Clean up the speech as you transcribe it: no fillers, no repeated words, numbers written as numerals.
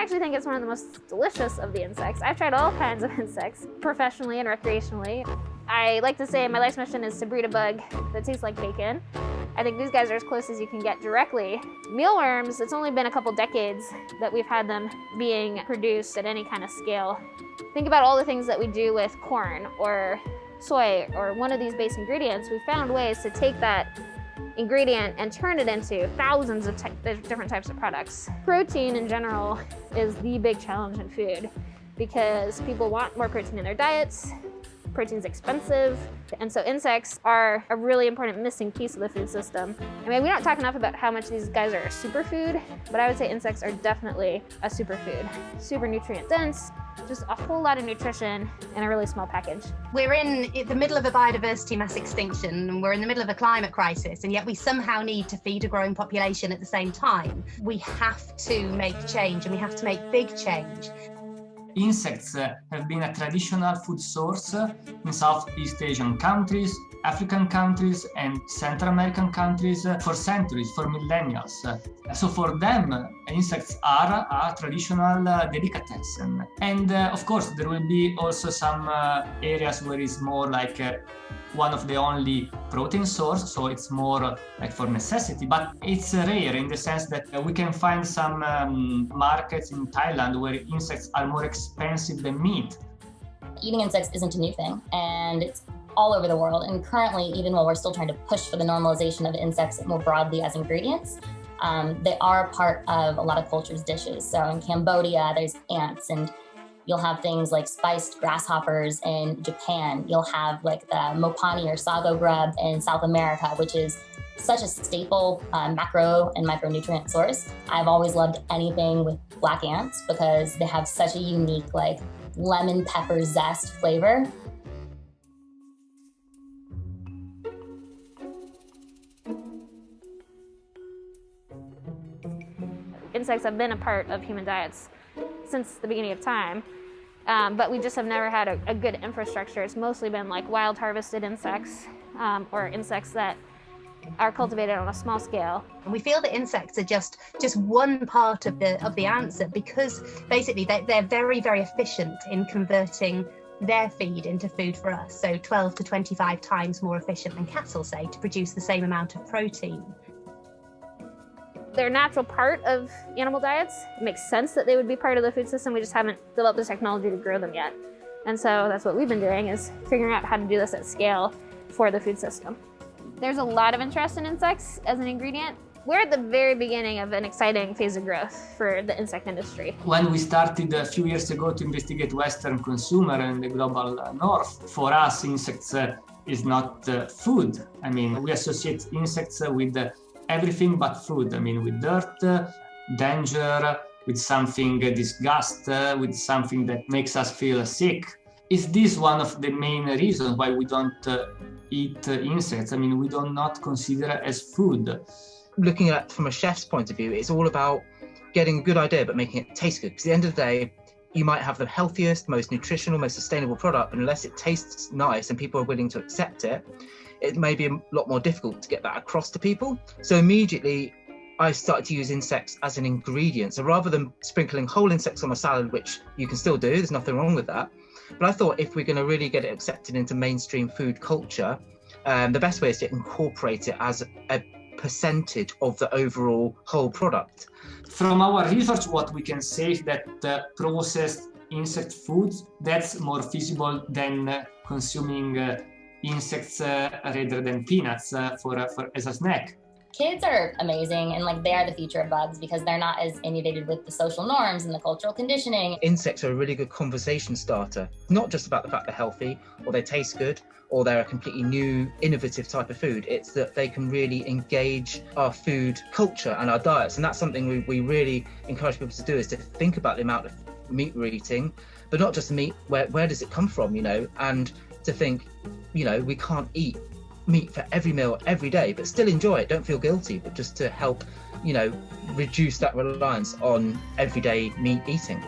I actually think it's one of the most delicious of the insects. I've tried all kinds of insects, professionally and recreationally. I like to say my life's mission is to breed a bug that tastes like bacon. I think these guys are as close as you can get directly. Mealworms, it's only been a couple decades that we've had them being produced at any kind of scale. Think about all the things that we do with corn or soy or one of these base ingredients. We found ways to take that ingredient and turn it into thousands of different types of products. Protein in general is the big challenge in food because people want more protein in their diets. Protein's expensive, and so insects are a really important missing piece of the food system. I mean, we don't talk enough about how much these guys are a superfood, but I would say insects are definitely a superfood. Super nutrient dense, just a whole lot of nutrition in a really small package. We're in the middle of a biodiversity mass extinction, and we're in the middle of a climate crisis, and yet we somehow need to feed a growing population at the same time. We have to make change, and we have to make big change. Insects have been a traditional food source in Southeast Asian countries, African countries, and Central American countries for centuries, for millennia. So for them, insects are a traditional delicatessen. And of course, there will be also some areas where it's more like one of the only protein source, so it's more like for necessity, but it's rare in the sense that we can find some markets in Thailand where insects are more expensive than meat. Eating insects isn't a new thing, and it's all over the world. And currently, even while we're still trying to push for the normalization of insects more broadly as ingredients, they are a part of a lot of cultures' dishes. So in Cambodia, there's ants, and you'll have things like spiced grasshoppers in Japan. You'll have like the mopani or sago grub in South America, which is such a staple macro and micronutrient source. I've always loved anything with black ants because they have such a unique like lemon pepper zest flavor. Insects have been a part of human diets since the beginning of time, but we just have never had a good infrastructure. It's mostly been like wild harvested insects or insects that are cultivated on a small scale. And we feel that insects are just one part of the answer because basically they're very, very efficient in converting their feed into food for us. So 12 to 25 times more efficient than cattle, say, to produce the same amount of protein. They're a natural part of animal diets. It makes sense that they would be part of the food system. We just haven't developed the technology to grow them yet. And so that's what we've been doing, is figuring out how to do this at scale for the food system. There's a lot of interest in insects as an ingredient. We're at the very beginning of an exciting phase of growth for the insect industry. When we started a few years ago to investigate Western consumer and the global north, for us insects is not food. I mean, we associate insects with everything but food. I mean, with dirt, danger, with something disgust, with something that makes us feel sick. Is this one of the main reasons why we don't eat insects? I mean, we do not consider as food. Looking at it from a chef's point of view, it's all about getting a good idea but making it taste good. Because at the end of the day, you might have the healthiest, most nutritional, most sustainable product, but unless it tastes nice and people are willing to accept it, it may be a lot more difficult to get that across to people. So immediately I started to use insects as an ingredient. So rather than sprinkling whole insects on a salad, which you can still do, there's nothing wrong with that. But I thought if we're going to really get it accepted into mainstream food culture, the best way is to incorporate it as a percentage of the overall whole product. From our research, what we can say is that processed insect foods, that's more feasible than consuming insects rather than peanuts as a snack. Kids are amazing, and like they are the future of bugs because they're not as inundated with the social norms and the cultural conditioning. Insects are a really good conversation starter, not just about the fact they're healthy or they taste good or they're a completely new, innovative type of food. It's that they can really engage our food culture and our diets, and that's something we really encourage people to do, is to think about the amount of meat we're eating, but not just meat, where does it come from, you know, and to think, you know, we can't eat meat for every meal every day, but still enjoy it, don't feel guilty, but just to help, you know, reduce that reliance on everyday meat eating.